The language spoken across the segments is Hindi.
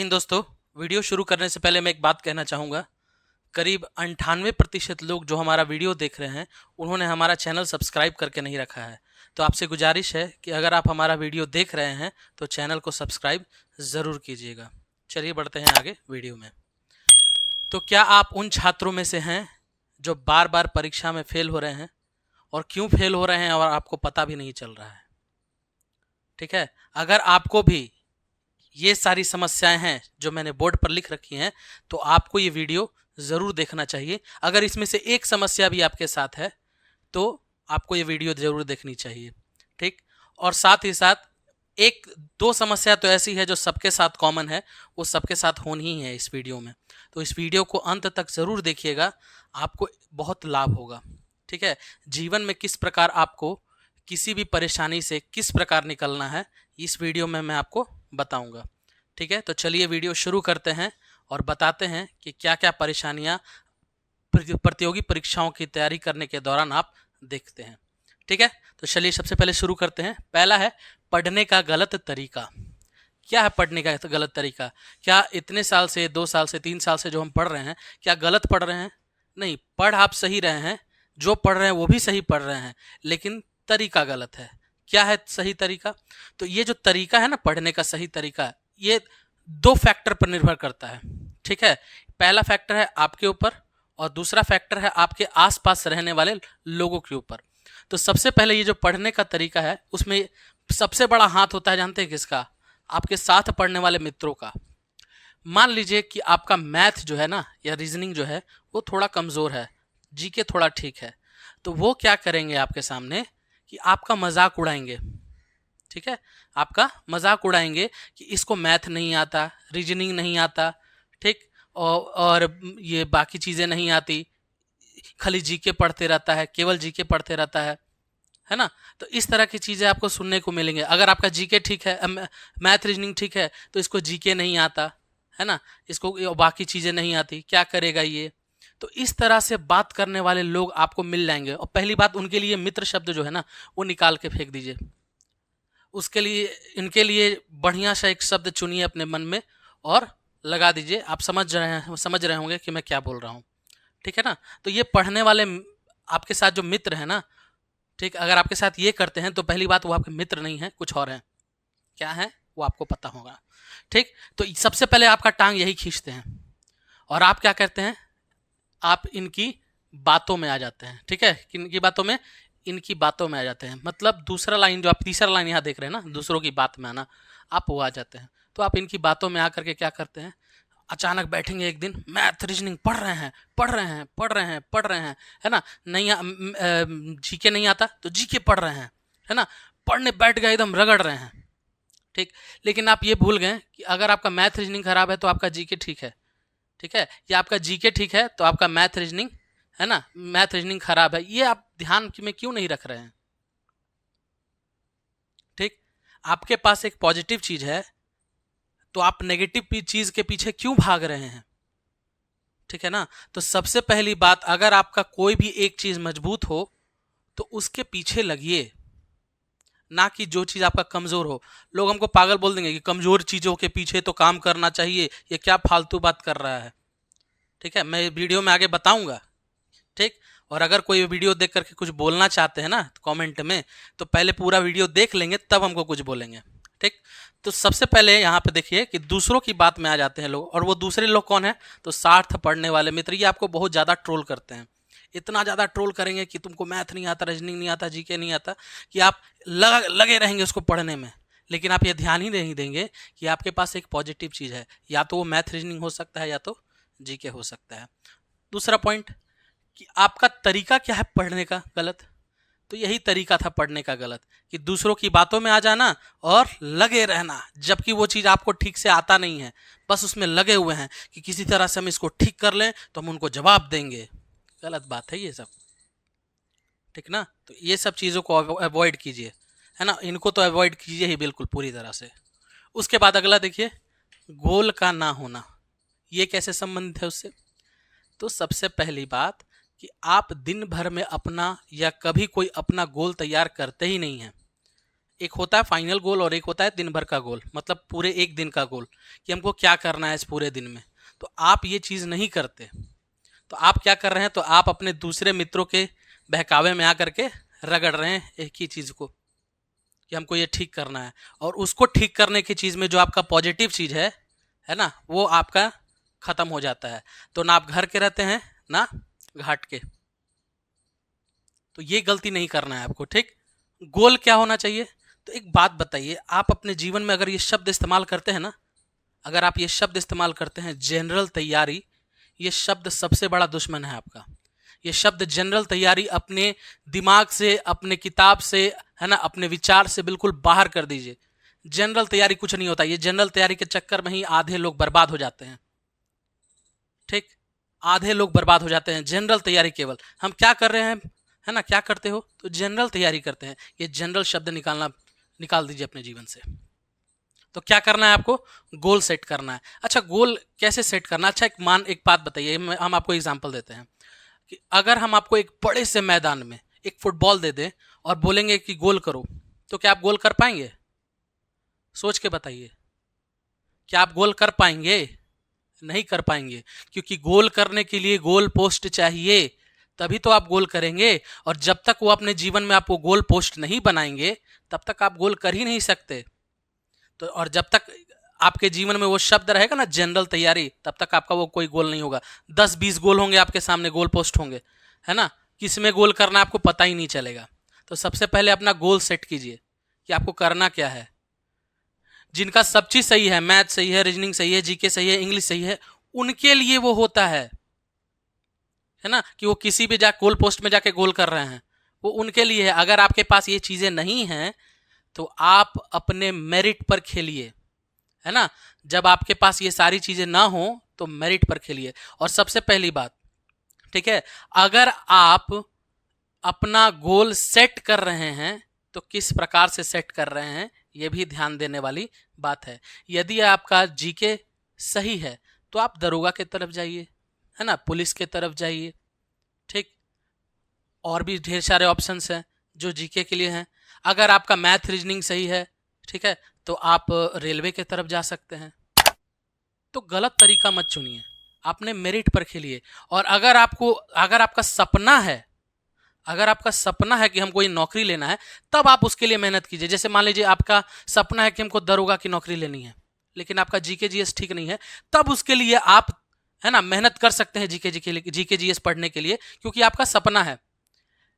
जैन दोस्तों, वीडियो शुरू करने से पहले मैं एक बात कहना चाहूँगा। करीब 98% लोग जो हमारा वीडियो देख रहे हैं उन्होंने हमारा चैनल सब्सक्राइब करके नहीं रखा है। तो आपसे गुजारिश है कि अगर आप हमारा वीडियो देख रहे हैं तो चैनल को सब्सक्राइब ज़रूर कीजिएगा। चलिए बढ़ते हैं आगे वीडियो में। तो क्या आप उन छात्रों में से हैं जो बार बार परीक्षा में फेल हो रहे हैं और क्यों फेल हो रहे हैं और आपको पता भी नहीं चल रहा है? ठीक है, अगर आपको भी ये सारी समस्याएं हैं जो मैंने बोर्ड पर लिख रखी हैं तो आपको ये वीडियो ज़रूर देखना चाहिए। अगर इसमें से एक समस्या भी आपके साथ है तो आपको ये वीडियो ज़रूर देखनी चाहिए। ठीक, और साथ ही साथ एक दो समस्या तो ऐसी है जो सबके साथ कॉमन है, वो सबके साथ होनी ही है इस वीडियो में। तो इस वीडियो को अंत तक ज़रूर देखिएगा, आपको बहुत लाभ होगा। ठीक है, जीवन में किस प्रकार आपको किसी भी परेशानी से किस प्रकार निकलना है इस वीडियो में मैं आपको बताऊंगा। ठीक है, तो चलिए वीडियो शुरू करते हैं और बताते हैं कि क्या क्या परेशानियां प्रतियोगी परीक्षाओं की तैयारी करने के दौरान आप देखते हैं। ठीक है, तो चलिए सबसे पहले शुरू करते हैं। पहला है पढ़ने का गलत तरीका। क्या है पढ़ने का गलत तरीका? क्या इतने साल से 2 साल से 3 साल से जो हम पढ़ रहे हैं क्या गलत पढ़ रहे हैं? नहीं, पढ़ आप सही रहे हैं, जो पढ़ रहे हैं वो भी सही पढ़ रहे हैं, लेकिन तरीका गलत है। क्या है सही तरीका? तो ये जो तरीका है ना पढ़ने का सही तरीका, ये 2 फैक्टर पर निर्भर करता है। ठीक है, पहला फैक्टर है आपके ऊपर और दूसरा फैक्टर है आपके आसपास रहने वाले लोगों के ऊपर। तो सबसे पहले ये जो पढ़ने का तरीका है उसमें सबसे बड़ा हाथ होता है, जानते हैं किसका? आपके साथ पढ़ने वाले मित्रों का। मान लीजिए कि आपका मैथ जो है ना या रीजनिंग जो है वो थोड़ा कमज़ोर है, जीके थोड़ा ठीक है, तो वो क्या करेंगे आपके सामने कि आपका मजाक उड़ाएंगे। ठीक है, आपका मजाक उड़ाएंगे कि इसको मैथ नहीं आता, रीजनिंग नहीं आता, ठीक, और ये बाकी चीज़ें नहीं आती, खाली जीके पढ़ते रहता है, केवल जीके पढ़ते रहता है ना। तो इस तरह की चीज़ें आपको सुनने को मिलेंगे। अगर आपका जीके ठीक है, मैथ रीजनिंग ठीक है, तो इसको जीके नहीं आता है ना, इसको बाकी चीज़ें नहीं आती, क्या करेगा ये? तो इस तरह से बात करने वाले लोग आपको मिल जाएंगे। और पहली बात, उनके लिए मित्र शब्द जो है ना वो निकाल के फेंक दीजिए। उसके लिए इनके लिए बढ़िया सा एक शब्द चुनिए अपने मन में और लगा दीजिए। आप समझ रहे होंगे कि मैं क्या बोल रहा हूँ। ठीक है ना, तो ये पढ़ने वाले आपके साथ जो मित्र है ना, ठीक, अगर आपके साथ ये करते हैं तो पहली बात वो आपके मित्र नहीं है, कुछ और हैं। क्या है वो आपको पता होगा। ठीक, तो सबसे पहले आपका टांग यही खींचते हैं और आप क्या करते हैं, आप इनकी बातों में आ जाते हैं। ठीक है, किनकी बातों में? इनकी बातों में आ जाते हैं। मतलब दूसरा लाइन जो आप तीसरा लाइन यहाँ देख रहे हैं ना, दूसरों की बात में आना, आप वो आ जाते हैं। तो आप इनकी बातों में आकर के क्या करते हैं, अचानक बैठेंगे एक दिन, मैथ रीजनिंग पढ़ रहे हैं पढ़ रहे हैं पढ़ रहे हैं पढ़ रहे हैं, है ना, नहीं जीके नहीं आता तो जीके पढ़ रहे हैं, है ना, पढ़ने बैठ गए एकदम रगड़ रहे हैं। ठीक, लेकिन आप ये भूल गए कि अगर आपका मैथ रीजनिंग खराब है तो आपका जीके ठीक है। ठीक है, या आपका जीके ठीक है तो आपका मैथ रीजनिंग, है ना, मैथ रीजनिंग खराब है। ये आप ध्यान में क्यों नहीं रख रहे हैं? ठीक, आपके पास एक पॉजिटिव चीज है तो आप नेगेटिव चीज के पीछे क्यों भाग रहे हैं? ठीक है ना, तो सबसे पहली बात, अगर आपका कोई भी एक चीज मजबूत हो तो उसके पीछे लगिए, ना कि जो चीज आपका कमजोर हो। लोग हमको पागल बोल देंगे कि कमजोर चीजों के पीछे तो काम करना चाहिए, ये क्या फालतू बात कर रहा है। ठीक है, मैं वीडियो में आगे बताऊंगा। ठीक, और अगर कोई वीडियो देख करके कुछ बोलना चाहते हैं ना कमेंट में, तो पहले पूरा वीडियो देख लेंगे तब हमको कुछ बोलेंगे। ठीक, तो सबसे पहले यहाँ पे देखिए कि दूसरों की बात में आ जाते हैं लोग, और वो दूसरे लोग कौन है? तो साथ पढ़ने वाले मित्र। ये आपको बहुत ज़्यादा ट्रोल करते हैं, इतना ज़्यादा ट्रोल करेंगे कि तुमको मैथ नहीं आता, रीजनिंग नहीं आता, जीके नहीं आता, कि आप लगे रहेंगे उसको पढ़ने में। लेकिन आप ये ध्यान ही नहीं देंगे कि आपके पास एक पॉजिटिव चीज़ है, या तो वो मैथ रीजनिंग हो सकता है या तो जीके हो सकता है। दूसरा पॉइंट कि आपका तरीका क्या है पढ़ने का गलत। तो यही तरीका था पढ़ने का गलत, कि दूसरों की बातों में आ जाना और लगे रहना, जबकि वो चीज़ आपको ठीक से आता नहीं है, बस उसमें लगे हुए हैं कि किसी तरह से हम इसको ठीक कर लें तो हम उनको जवाब देंगे। गलत बात है ये सब। ठीक ना, तो ये सब चीज़ों को अवॉइड कीजिए, है ना, इनको तो अवॉइड कीजिए ही बिल्कुल पूरी तरह से। उसके बाद अगला देखिए, गोल का ना होना। ये कैसे संबंधित है उससे? तो सबसे पहली बात कि आप दिन भर में अपना या कभी कोई अपना गोल तैयार करते ही नहीं हैं। एक होता है फाइनल गोल और एक होता है दिन भर का गोल, मतलब पूरे एक दिन का गोल कि हमको क्या करना है इस पूरे दिन में। तो आप ये चीज़ नहीं करते, तो आप क्या कर रहे हैं, तो आप अपने दूसरे मित्रों के बहकावे में आकर के रगड़ रहे हैं एक ही चीज़ को कि हमको ये ठीक करना है, और उसको ठीक करने की चीज़ में जो आपका पॉजिटिव चीज़ है ना, वो आपका ख़त्म हो जाता है। तो ना आप घर के रहते हैं ना घाट के। तो ये गलती नहीं करना है आपको, ठीक। गोल क्या होना चाहिए, तो एक बात बताइए, आप अपने जीवन में अगर ये शब्द इस्तेमाल करते हैं ना, अगर आप ये शब्द इस्तेमाल करते हैं जनरल तैयारी, ये शब्द सबसे बड़ा दुश्मन है आपका। ये शब्द जनरल तैयारी अपने दिमाग से, अपने किताब से, है ना, अपने विचार से बिल्कुल बाहर कर दीजिए। जनरल तैयारी कुछ नहीं होता, ये जनरल तैयारी के चक्कर में ही आधे लोग बर्बाद हो जाते हैं, ठीक। आधे लोग बर्बाद हो जाते हैं जनरल तैयारी केवल। हम क्या कर रहे हैं, है ना, क्या करते हो, तो जनरल तैयारी करते हैं। ये जनरल शब्द निकाल दीजिए अपने जीवन से। तो क्या करना है आपको, गोल सेट करना है। अच्छा, गोल कैसे सेट करना, अच्छा एक बात बताइए, हम आपको एग्जांपल देते हैं कि अगर हम आपको एक बड़े से मैदान में एक फुटबॉल दे दें और बोलेंगे कि गोल करो, तो क्या आप गोल कर पाएंगे? सोच के बताइए, क्या आप गोल कर पाएंगे? नहीं कर पाएंगे, क्योंकि गोल करने के लिए गोल पोस्ट चाहिए, तभी तो आप गोल करेंगे। और जब तक वो अपने जीवन में आपको गोल पोस्ट नहीं बनाएंगे, तब तक आप गोल कर ही नहीं सकते। तो और जब तक आपके जीवन में वो शब्द रहेगा ना जनरल तैयारी, तब तक आपका वो कोई गोल नहीं होगा। 10-20 गोल होंगे आपके सामने, गोल पोस्ट होंगे, है ना, किस में गोल करना आपको पता ही नहीं चलेगा। तो सबसे पहले अपना गोल सेट कीजिए कि आपको करना क्या है। जिनका सब चीज सही है, मैथ सही है, रीजनिंग सही है, जीके सही है, इंग्लिश सही है, उनके लिए वो होता है ना, कि वो किसी भी गोल पोस्ट में जाके गोल कर रहे हैं, वो उनके लिए है। अगर आपके पास ये चीजें नहीं हैं, तो आप अपने मेरिट पर खेलिए, है ना। जब आपके पास ये सारी चीजें ना हो तो मेरिट पर खेलिए। और सबसे पहली बात, ठीक है, अगर आप अपना गोल सेट कर रहे हैं तो किस प्रकार से सेट कर रहे हैं, ये भी ध्यान देने वाली बात है। यदि आपका जीके सही है तो आप दरोगा की तरफ जाइए, है ना, पुलिस की तरफ जाइए, ठीक। और भी ढेर सारे ऑप्शंस हैं जो जीके के लिए हैं। अगर आपका मैथ रीजनिंग सही है, ठीक है, तो आप रेलवे की तरफ जा सकते हैं। तो गलत तरीका मत चुनिए, आपने मेरिट पर खेलिए। और अगर आपका सपना है, अगर आपका सपना है कि हमको ये नौकरी लेना है, तब आप उसके लिए मेहनत कीजिए। जैसे मान लीजिए आपका सपना है कि हमको दरोगा की नौकरी लेनी है, लेकिन आपका जीके जीएस ठीक नहीं है, तब उसके लिए आप, है ना, मेहनत कर सकते हैं जीके जीएस पढ़ने के लिए, क्योंकि आपका सपना है।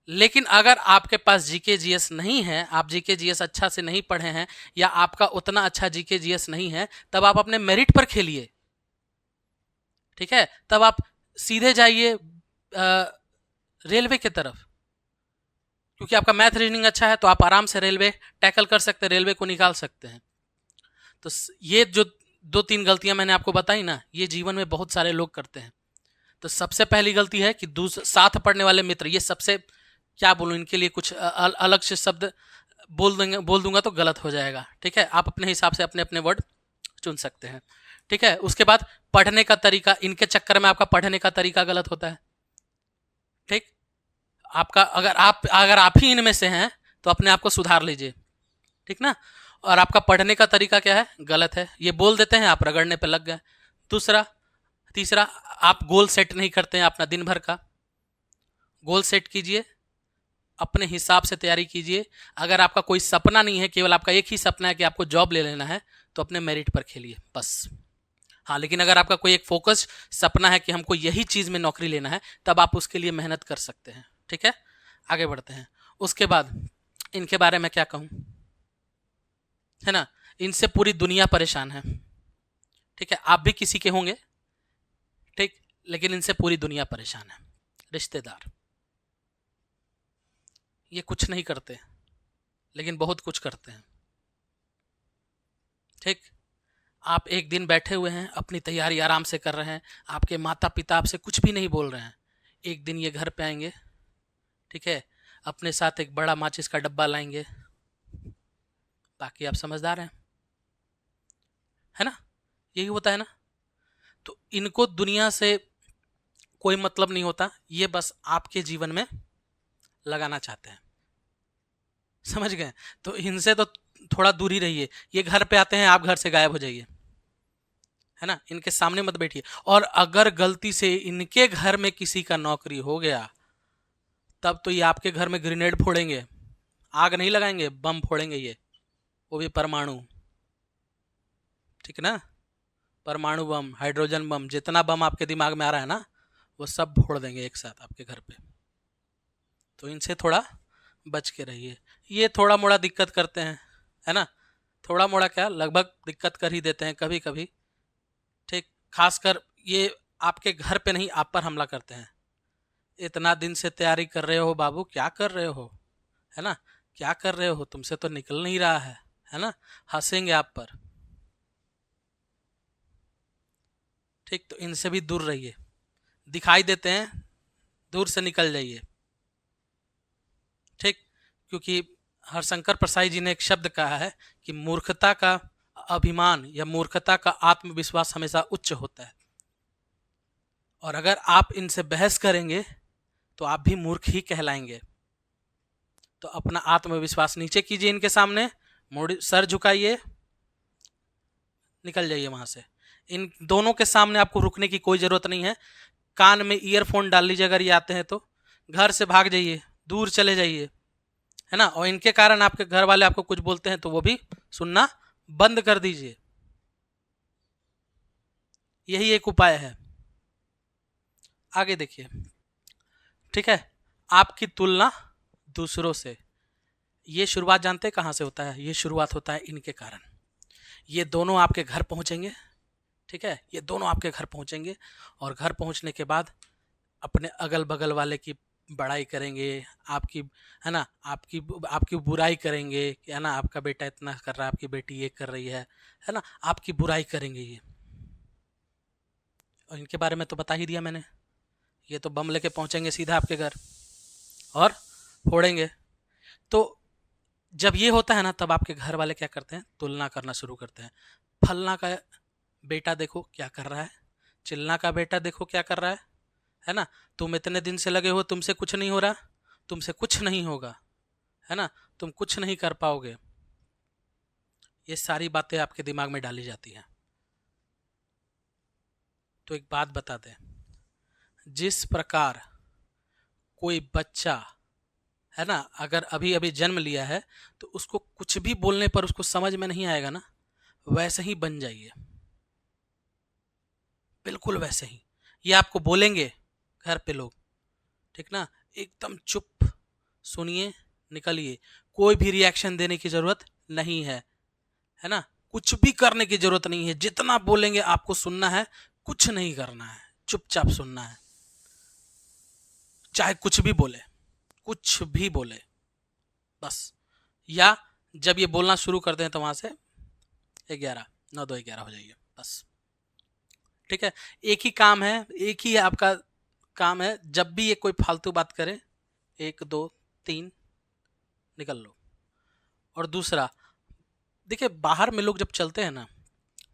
लेकिन अगर आपके पास जीके जीएस नहीं है, आप जीके जीएस अच्छा से नहीं पढ़े हैं, या आपका उतना अच्छा जीके जीएस नहीं है, तब आप अपने मेरिट पर खेलिए, ठीक है। तब आप सीधे जाइए रेलवे की तरफ, क्योंकि आपका मैथ रीजनिंग अच्छा है, तो आप आराम से रेलवे टैकल कर सकते हैं, रेलवे को निकाल सकते हैं। तो ये जो 2-3 गलतियां मैंने आपको बताई ना, ये जीवन में बहुत सारे लोग करते हैं। तो सबसे पहली गलती है कि साथ पढ़ने वाले मित्र, ये सबसे, क्या बोलूं, इनके लिए कुछ अलग से शब्द बोल दूंगा तो गलत हो जाएगा, ठीक है। आप अपने हिसाब से अपने अपने वर्ड चुन सकते हैं, ठीक है। उसके बाद पढ़ने का तरीका, इनके चक्कर में आपका पढ़ने का तरीका गलत होता है, ठीक। आपका अगर आप ही इनमें से हैं तो अपने आप को सुधार लीजिए, ठीक ना। और आपका पढ़ने का तरीका क्या है, गलत है, ये बोल देते हैं, आप रगड़ने पे लग गए। तीसरा, आप गोल सेट नहीं करते हैं अपना दिन भर का। गोल सेट कीजिए, अपने हिसाब से तैयारी कीजिए। अगर आपका कोई सपना नहीं है, केवल आपका एक ही सपना है कि आपको जॉब ले लेना है, तो अपने मेरिट पर खेलिए बस। हाँ, लेकिन अगर आपका कोई एक फोकस सपना है कि हमको यही चीज़ में नौकरी लेना है, तब आप उसके लिए मेहनत कर सकते हैं, ठीक है। आगे बढ़ते हैं। उसके बाद इनके बारे में क्या कहूँ, है ना, इनसे पूरी दुनिया परेशान है, ठीक है। आप भी किसी के होंगे, ठीक, लेकिन इनसे पूरी दुनिया परेशान है। रिश्तेदार, ये कुछ नहीं करते लेकिन बहुत कुछ करते हैं, ठीक। आप एक दिन बैठे हुए हैं, अपनी तैयारी आराम से कर रहे हैं, आपके माता पिता आपसे कुछ भी नहीं बोल रहे हैं। एक दिन ये घर पे आएंगे, ठीक है, अपने साथ एक बड़ा माचिस का डब्बा लाएंगे। बाकी आप समझदार हैं, है ना, यही होता है ना। तो इनको दुनिया से कोई मतलब नहीं होता, ये बस आपके जीवन में लगाना चाहते हैं। समझ गए? तो इनसे तो थोड़ा दूर ही रहिए। ये घर पे आते हैं, आप घर से गायब हो जाइए, है ना? इनके सामने मत बैठिए। और अगर गलती से इनके घर में किसी का नौकरी हो गया, तब तो ये आपके घर में ग्रेनेड फोड़ेंगे। आग नहीं लगाएंगे, बम फोड़ेंगे ये, वो भी परमाणु। ठीक है ना? परमाणु बम, हाइड्रोजन बम, जितना बम आपके दिमाग में आ रहा है ना, वो सब फोड़ देंगे एक साथ आपके घर पे। तो इनसे थोड़ा बच के रहिए। ये थोड़ा मोड़ा दिक्कत करते हैं, है ना? थोड़ा मोड़ा क्या, लगभग दिक्कत कर ही देते हैं कभी कभी। ठीक, खासकर ये आपके घर पे नहीं, आप पर हमला करते हैं। इतना दिन से तैयारी कर रहे हो बाबू, क्या कर रहे हो, है ना? क्या कर रहे हो, तुमसे तो निकल नहीं रहा है ना? हंसेंगे आप पर। ठीक, तो इनसे भी दूर रहिए। दिखाई देते हैं, दूर से निकल जाइए। ठीक, क्योंकि हरशंकर प्रसाई जी ने एक शब्द कहा है कि मूर्खता का अभिमान या मूर्खता का आत्मविश्वास हमेशा उच्च होता है। और अगर आप इनसे बहस करेंगे तो आप भी मूर्ख ही कहलाएंगे। तो अपना आत्मविश्वास नीचे कीजिए, इनके सामने मोड़, सर झुकाइए, निकल जाइए वहां से। इन दोनों के सामने आपको रुकने की कोई जरूरत नहीं है। कान में ईयरफोन डाल लीजिए, अगर ये आते हैं तो घर से भाग जाइए, दूर चले जाइए, है ना? और इनके कारण आपके घर वाले आपको कुछ बोलते हैं तो वो भी सुनना बंद कर दीजिए। यही एक उपाय है। आगे देखिए, ठीक है? आपकी तुलना दूसरों से, ये शुरुआत जानते हैं कहाँ से होता है? ये शुरुआत होता है इनके कारण। ये दोनों आपके घर पहुंचेंगे, ठीक है? ये दोनों आपके घर पहुंचेंगे और घर पहुंचने के बाद अपने अगल बगल वाले की बड़ाई करेंगे, आपकी, है ना, आपकी आपकी बुराई करेंगे कि, है ना, आपका बेटा इतना कर रहा है, आपकी बेटी ये कर रही है ना? आपकी बुराई करेंगे ये। और इनके बारे में तो बता ही दिया मैंने। ये तो बम लेके पहुंचेंगे सीधा आपके घर और फोड़ेंगे। तो जब ये होता है ना, तब आपके घर वाले क्या करते हैं? तुलना करना शुरू करते हैं। फलना का बेटा देखो क्या कर रहा है, चिलना का बेटा देखो क्या कर रहा है ना? तुम इतने दिन से लगे हो, तुमसे कुछ नहीं हो रहा, तुमसे कुछ नहीं होगा, है ना? तुम कुछ नहीं कर पाओगे। ये सारी बातें आपके दिमाग में डाली जाती हैं। तो एक बात बता दें, जिस प्रकार कोई बच्चा, है ना, अगर अभी अभी जन्म लिया है तो उसको कुछ भी बोलने पर उसको समझ में नहीं आएगा ना, वैसे ही बन जाइए, बिल्कुल वैसे ही। ये आपको बोलेंगे घर पे लोग, ठीक ना, एकदम चुप सुनिए, निकलिए। कोई भी रिएक्शन देने की जरूरत नहीं है ना? कुछ भी करने की जरूरत नहीं है। जितना बोलेंगे आपको सुनना है, कुछ नहीं करना है, चुपचाप सुनना है। चाहे कुछ भी बोले, कुछ भी बोले, बस। या जब ये बोलना शुरू कर दें तो वहां से 11, 9 2 11 हो जाइए, बस। ठीक है? एक ही काम है, एक ही आपका काम है, जब भी ये कोई फालतू बात करे, 1 2 3 निकल लो। और दूसरा, देखिए, बाहर में लोग जब चलते हैं ना,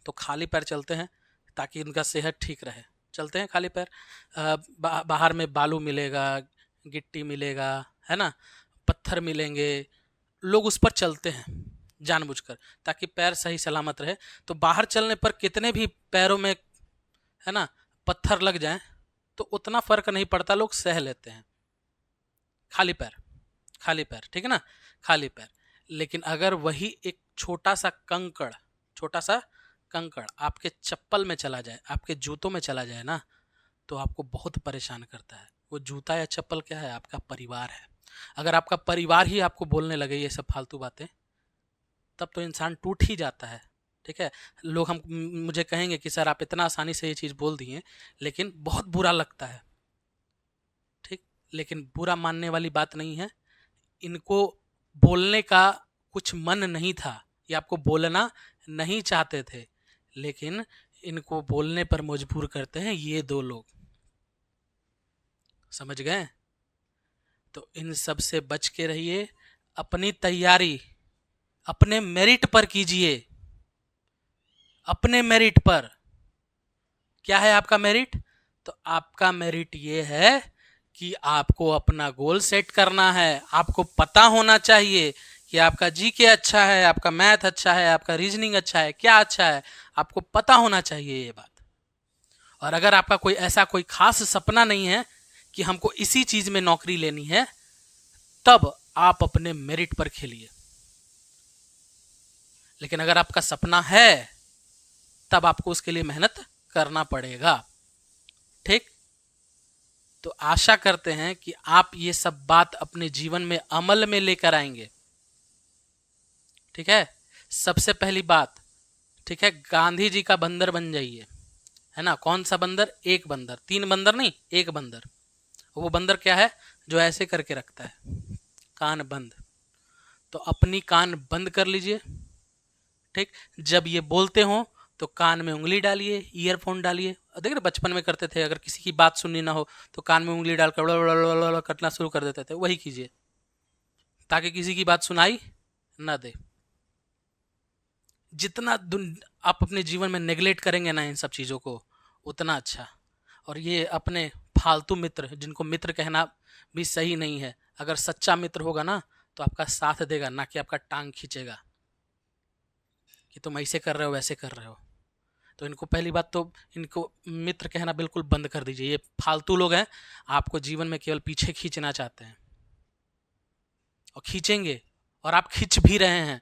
तो खाली पैर चलते हैं ताकि उनका सेहत ठीक रहे। चलते हैं खाली पैर, बाहर में बालू मिलेगा, गिट्टी मिलेगा, है ना, पत्थर मिलेंगे, लोग उस पर चलते हैं जानबूझकर ताकि पैर सही सलामत रहे। तो बाहर चलने पर कितने भी पैरों में, है ना, पत्थर लग जाएं तो उतना फर्क नहीं पड़ता, लोग सह लेते हैं। खाली पैर, खाली पैर, ठीक है ना, खाली पैर। लेकिन अगर वही एक छोटा सा कंकड़, छोटा सा कंकड़ आपके चप्पल में चला जाए, आपके जूतों में चला जाए ना, तो आपको बहुत परेशान करता है। वो जूता या चप्पल क्या है? आपका परिवार है। अगर आपका परिवार ही आपको बोलने लगे ये सब फालतू बातें, तब तो इंसान टूट ही जाता है। ठीक है? लोग हम मुझे कहेंगे कि सर आप इतना आसानी से ये चीज़ बोल दिए, लेकिन बहुत बुरा लगता है। ठीक, लेकिन बुरा मानने वाली बात नहीं है। इनको बोलने का कुछ मन नहीं था, ये आपको बोलना नहीं चाहते थे, लेकिन इनको बोलने पर मजबूर करते हैं ये दो लोग। समझ गए? तो इन सब से बच के रहिए। अपनी तैयारी अपने मेरिट पर कीजिए, अपने मेरिट पर। क्या है आपका मेरिट? तो आपका मेरिट ये है कि आपको अपना गोल सेट करना है। आपको पता होना चाहिए कि आपका जीके अच्छा है, आपका मैथ अच्छा है, आपका रीजनिंग अच्छा है, क्या अच्छा है, आपको पता होना चाहिए ये बात। और अगर आपका कोई ऐसा कोई खास सपना नहीं है कि हमको इसी चीज में नौकरी लेनी है, तब आप अपने मेरिट पर खेलिए। लेकिन अगर आपका सपना है, तब आपको उसके लिए मेहनत करना पड़ेगा। ठीक। तो आशा करते हैं कि आप ये सब बात अपने जीवन में अमल में लेकर आएंगे। ठीक है। सबसे पहली बात, ठीक है, गांधी जी का बंदर बन जाइए, है ना। कौन सा बंदर? एक बंदर, तीन बंदर नहीं, एक बंदर। वो बंदर क्या है? जो ऐसे करके रखता है, कान बंद। तो अपनी कान बंद कर लीजिए। ठीक। जब ये बोलते हो तो कान में उंगली डालिए, ईयरफोन डालिए। देखिए ना, बचपन में करते थे, अगर किसी की बात सुननी ना हो तो कान में उंगली डालकर कटना शुरू कर देते थे। वही कीजिए ताकि किसी की बात सुनाई ना दे। जितना आप अपने जीवन में नेग्लेक्ट करेंगे ना इन सब चीज़ों को, उतना अच्छा। और ये अपने फालतू मित्र, जिनको मित्र कहना भी सही नहीं है, अगर सच्चा मित्र होगा ना तो आपका साथ देगा, ना कि आपका टांग खींचेगा कि तुम ऐसे कर रहे हो वैसे कर रहे हो। तो इनको पहली बात तो इनको मित्र कहना बिल्कुल बंद कर दीजिए। ये फालतू लोग हैं, आपको जीवन में केवल पीछे खींचना चाहते हैं और खींचेंगे। और आप खींच भी रहे हैं,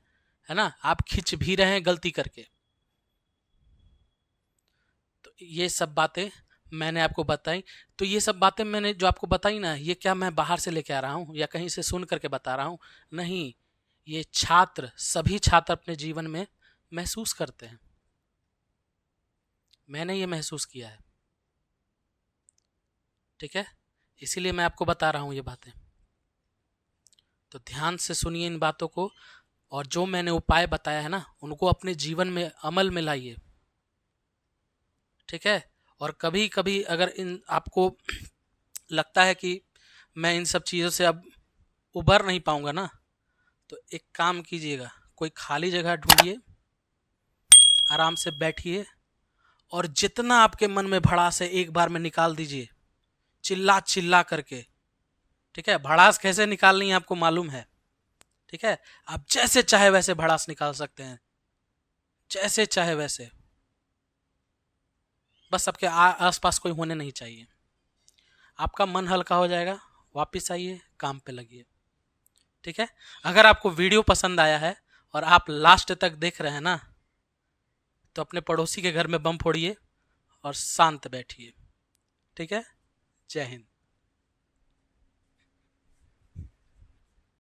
है ना, आप खींच भी रहे हैं गलती करके। तो ये सब बातें मैंने आपको बताई। तो ये सब बातें मैंने जो आपको बताई ना, ये क्या मैं बाहर से लेके आ रहा हूँ या कहीं से सुन करके बता रहा हूँ? नहीं, ये छात्र, सभी छात्र अपने जीवन में महसूस करते हैं। मैंने ये महसूस किया है। ठीक है, इसीलिए मैं आपको बता रहा हूँ ये बातें। तो ध्यान से सुनिए इन बातों को, और जो मैंने उपाय बताया है ना, उनको अपने जीवन में अमल में लाइए। ठीक है। और कभी कभी अगर इन आपको लगता है कि मैं इन सब चीज़ों से अब उबर नहीं पाऊंगा ना, तो एक काम कीजिएगा, कोई खाली जगह ढूंढिए, आराम से बैठिए, और जितना आपके मन में भड़ास है एक बार में निकाल दीजिए, चिल्ला चिल्ला करके। ठीक है। भड़ास कैसे निकालनी है आपको मालूम है। ठीक है। आप जैसे चाहे वैसे भड़ास निकाल सकते हैं, जैसे चाहे वैसे। बस आपके आसपास कोई होने नहीं चाहिए। आपका मन हल्का हो जाएगा, वापस आइए, काम पे लगिए। ठीक है। अगर आपको वीडियो पसंद आया है और आप लास्ट तक देख रहे हैं ना, तो अपने पड़ोसी के घर में बम फोड़िए और शांत बैठिए। ठीक है। जय हिंद।